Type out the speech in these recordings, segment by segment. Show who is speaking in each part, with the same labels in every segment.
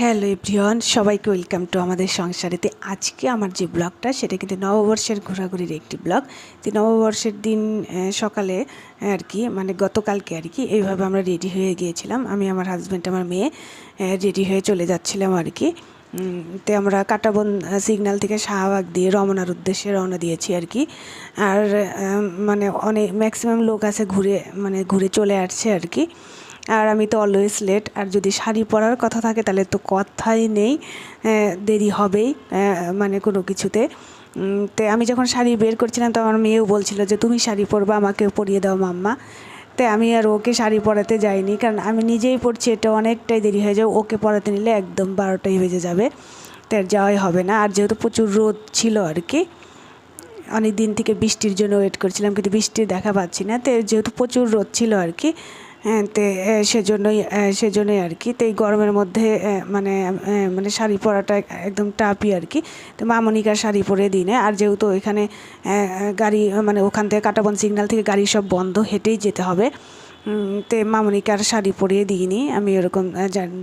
Speaker 1: Hello everyone, সবাইকে welcome to আমাদের সংসারেতে। আজকে আমার যে ব্লগটা সেটা কিন্তু নববর্ষের ঘোরাঘুরির একটি ব্লগ। তো নববর্ষের দিন সকালে আর কি মানে গতকালকে আর কি এইভাবে আমরা রেডি হয়ে গিয়েছিলাম। আমি, আমার হাজব্যান্ড, আমার মেয়ে রেডি হয়ে চলে যাচ্ছিলাম আর কি। তো আমরা কাঁটাবন সিগন্যাল থেকে শাহবাগ দিয়ে রমনার উদ্দেশ্যে রওনা দিয়েছি আর কি। আর মানে অনেক ম্যাক্সিমাম লোক আছে ঘুরে চলে আসছে আর কি। আর আমি তো অলওয়েজ লেট। আর যদি শাড়ি পরার কথা থাকে তাহলে তো কথাই নেই, দেরি হবেই মানে কোনো কিছুতে। তো আমি যখন শাড়ি বের করছিলাম তো আমার মেয়েও বলছিল যে তুমি শাড়ি পরবা, আমাকে পরিয়ে দাও মাম্মা। তো আমি আর ওকে শাড়ি পরাতে যাইনি, কারণ আমি নিজেই পরছি, এটা অনেকটাই দেরি হয়ে যাবে। ওকে পরাতে নিলে একদম 12টাই বেজে যাবে, তো আর যাওয়াই হবে না। আর যেহেতু প্রচুর রোদ ছিল আর কি, অনেক দিন থেকে বৃষ্টির জন্য ওয়েট করছিলাম, কিন্তু বৃষ্টির দেখা পাচ্ছি না। তো যেহেতু প্রচুর রোদ ছিল আর কি, তো সেজন্যই আর কি। তো এই গরমের মধ্যে মানে মানে শাড়ি পরাটা একদম টাফই আর কি। তো মামনিকার শাড়ি পরে দিনে। আর যেহেতু এখানে গাড়ি মানে ওখান থেকে কাঁটাবন সিগন্যাল থেকে গাড়ি সব বন্ধ, হেঁটেই যেতে হবে। তো মামনিকার শাড়ি পরিয়ে দিইনি, আমি ওরকম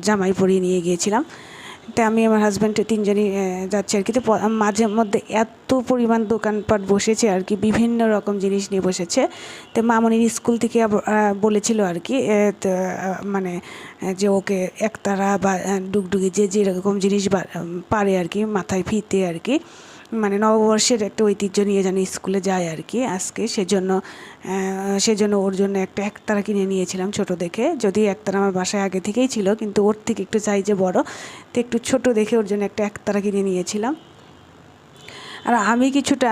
Speaker 1: জামাই পরিয়ে নিয়ে গিয়েছিলাম। তো আমি, আমার হাজব্যান্ড তিনজনই যাচ্ছি আর কি। তো মাঝে মধ্যে এত পরিমাণ দোকানপাট বসেছে আর কি, বিভিন্ন রকম জিনিস নিয়ে বসেছে। তো মামনির স্কুল থেকে বলেছিল আর কি, তো মানে যে ওকে একতারা বা ডুগডুগি যে যেরকম জিনিস পারে আর কি, মাথায় ফিতে আর কি, মানে নববর্ষের একটা ঐতিহ্য নিয়ে যেন স্কুলে যায় আর কি আজকে। সেজন্য ওর জন্য একটা একতারা কিনে নিয়েছিলাম ছোট দেখে। যদি একতারা আমার বাসায় আগে থেকেই ছিল, কিন্তু ওর থেকে একটু সাইজে বড়, তো একটু ছোট দেখে ওর জন্য একটা একতারা কিনে নিয়েছিলাম। আর আমি কিছুটা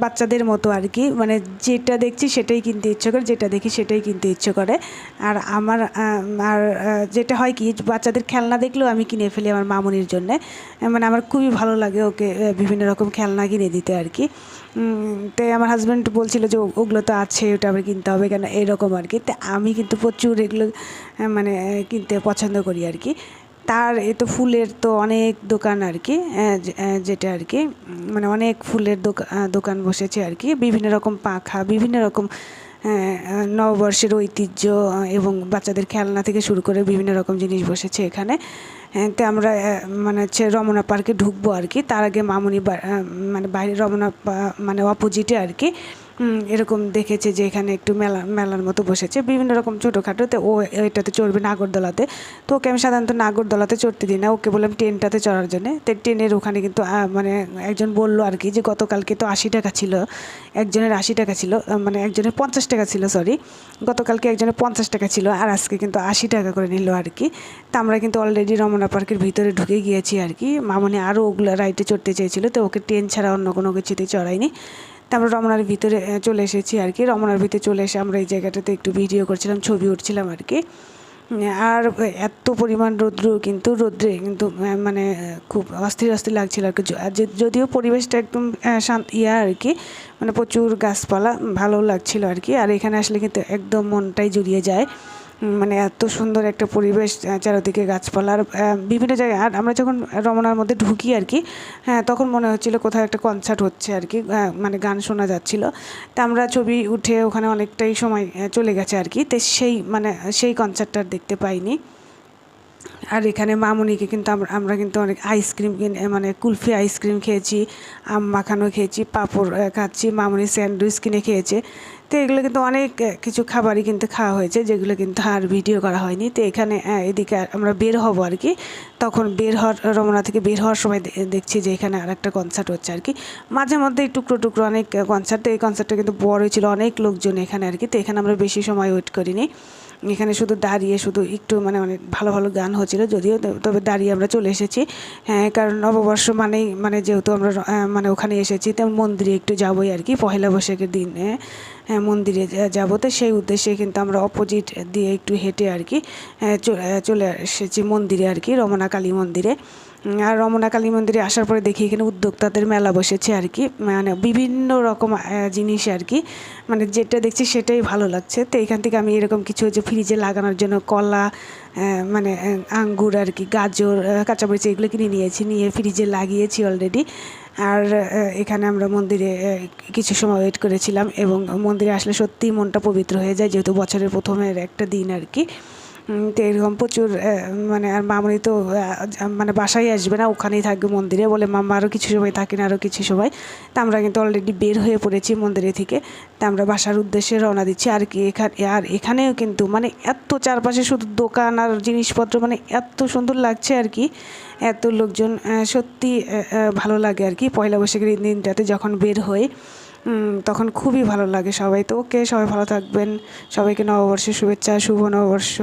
Speaker 1: বাচ্চাদের মতো আর কি, মানে যেটা দেখছি সেটাই কিনতে ইচ্ছে করে, যেটা দেখি সেটাই কিনতে ইচ্ছে করে। আর আমার আর যেটা হয় কি, বাচ্চাদের খেলনা দেখলেও আমি কিনে ফেলি আমার মামুনির জন্যে। মানে আমার খুবই ভালো লাগে ওকে বিভিন্ন রকম খেলনা কিনে দিতে আর কি। তাই আমার হাজব্যান্ড বলছিল যে ওগুলো তো আছে, ওটা আবার কিনতে হবে কেন, এরকম আর কি। তো আমি কিন্তু প্রচুর এগুলো মানে কিনতে পছন্দ করি আর কি। তার এ তো ফুলের তো অনেক দোকান আর কি, যেটা আর কি মানে অনেক ফুলের দোকান বসেছে আর কি। বিভিন্ন রকম পাখা, বিভিন্ন রকম নববর্ষের ঐতিহ্য এবং বাচ্চাদের খেলনা থেকে শুরু করে বিভিন্ন রকম জিনিস বসেছে এখানে। তো আমরা মানে হচ্ছে রমনা পার্কে ঢুকবো আর কি। তার আগে মামুনি মানে বাইরে রমনা মানে অপোজিটে আর কি এরকম দেখেছে যে এখানে একটু মেলার মতো বসেছে বিভিন্ন রকম ছোটোখাটো। তো ও এটাতে চড়বে নাগরদোলাতে। তো ওকে আমি সাধারণত নাগরদোলাতে চড়তে দিই না, ওকে বললাম ট্রেনটাতে চড়ার জন্য। তো ট্রেনের ওখানে কিন্তু মানে একজন বললো আর কি যে গতকালকে তো 80 টাকা ছিল, একজনের 80 টাকা ছিল, মানে একজনের 50 টাকা ছিল, সরি, গতকালকে একজনের 50 টাকা ছিল, আর আজকে কিন্তু 80 টাকা করে নিল আর কি। তো আমরা কিন্তু অলরেডি রমনা পার্কের ভিতরে ঢুকে গিয়েছি আর কি। মামনি আরও ওগুলো রাইডে চড়তে চেয়েছিল, তো ওকে ট্রেন ছাড়া অন্য কোনো কিছুতেই চড়াইনি। তারপর রমনার ভিতরে চলে এসেছি আর কি। রমনার ভিতরে চলে এসে আমরা এই জায়গাটাতে একটু ভিডিও করছিলাম, ছবি উঠছিলাম আর কি। আর এত পরিমাণ রৌদ্রে কিন্তু মানে খুব অস্থির অস্থির লাগছিল আর কি। আর যদিও পরিবেশটা একদম শান্ত আর কি, মানে প্রচুর গাছপালা, ভালো লাগছিল আর কি। আর এখানে আসলে কিন্তু একদম মনটাই জুড়িয়ে যায়, মানে এত সুন্দর একটা পরিবেশ, চারিদিকে গাছপালার বিভিন্ন জায়গায়। আর আমরা যখন রমনার মধ্যে ঢুকি আর কি, হ্যাঁ, তখন মনে হচ্ছিলো কোথাও একটা কনসার্ট হচ্ছে আর কি, মানে গান শোনা যাচ্ছিলো। তা আমরা ছবি উঠে ওখানে অনেকটাই সময় চলে গেছে আর কি। তো সেই কনসার্টটা দেখতে পাইনি। আর এখানে মামুনিকে কিন্তু আমরা কিন্তু অনেক আইসক্রিম মানে কুলফি আইসক্রিম খেয়েছি, আম মাখানো খেয়েছি, পাঁপড় খাচ্ছি, মামুনি স্যান্ডউইচ কিনে খেয়েছে। তো এগুলো কিন্তু অনেক কিছু খাবারই কিন্তু খাওয়া হয়েছে, যেগুলো কিন্তু আর ভিডিও করা হয়নি। তো এখানে এদিকে আমরা বের হব আর কি, তখন রমনা থেকে বের হওয়ার সময় দেখছি যে এখানে আর একটা কনসার্ট হচ্ছে আর কি। মাঝে মধ্যে টুকরো টুকরো অনেক কনসার্ট। তো এই কনসার্টটা কিন্তু বড়ই ছিল, অনেক লোকজন এখানে আর কি। তো এখানে আমরা বেশি সময় ওয়েট করিনি, এখানে শুধু দাঁড়িয়ে শুধু একটু মানে অনেক ভালো ভালো গান হচ্ছিল যদিও, তবে দাঁড়িয়ে আমরা চলে এসেছি। হ্যাঁ, কারণ নববর্ষ মানে যেহেতু আমরা মানে ওখানে এসেছি, তেমন মন্দিরে একটু যাবোই আর কি, পয়লা বৈশাখের দিন মন্দিরে যাবো। তো সেই উদ্দেশ্যে কিন্তু আমরা অপোজিট দিয়ে একটু হেঁটে আর কি চলে এসেছি মন্দিরে আর কি, রমনা কালী মন্দিরে। আর রমনা কালী মন্দিরে আসার পরে দেখি এখানে উদ্যোক্তাদের মেলা বসেছে আর কি, মানে বিভিন্ন রকম জিনিস আর কি, মানে যেটা দেখছি সেটাই ভালো লাগছে। তো এখান থেকে আমি এরকম কিছু যে ফ্রিজে লাগানোর জন্য কলা, মানে আঙ্গুর আর কি, গাজর, কাঁচামরিচ, এগুলো কিনে নিয়ে ফ্রিজে লাগিয়েছি অলরেডি। আর এখানে আমরা মন্দিরে কিছু সময় ওয়েট করেছিলাম, এবং মন্দিরে আসলে সত্যিই মনটা পবিত্র হয়ে যায়, যেহেতু বছরের প্রথমের একটা দিন আর কি। তো এরকম প্রচুর মানে আর মামনি তো মানে বাসায় আসবে না, ওখানেই থাকবে মন্দিরে, বলে মাম্মা আরও কিছু সময় থাকি না, আরও কিছু সময়। তা আমরা কিন্তু অলরেডি বের হয়ে পড়েছি মন্দিরে থেকে। তা আমরা বাসার উদ্দেশ্যে রওনা দিচ্ছি আর কি। এখানেও কিন্তু মানে এত চারপাশে শুধু দোকান আর জিনিসপত্র, মানে এত সুন্দর লাগছে আর কি, এত লোকজন, সত্যি ভালো লাগে আর কি। পয়লা বৈশাখের দিনটাতে যখন বের হই তখন খুবই ভালো লাগে সবাই। তো ওকে, সবাই ভালো থাকবেন, সবাইকে নববর্ষের শুভেচ্ছা, শুভ নববর্ষ।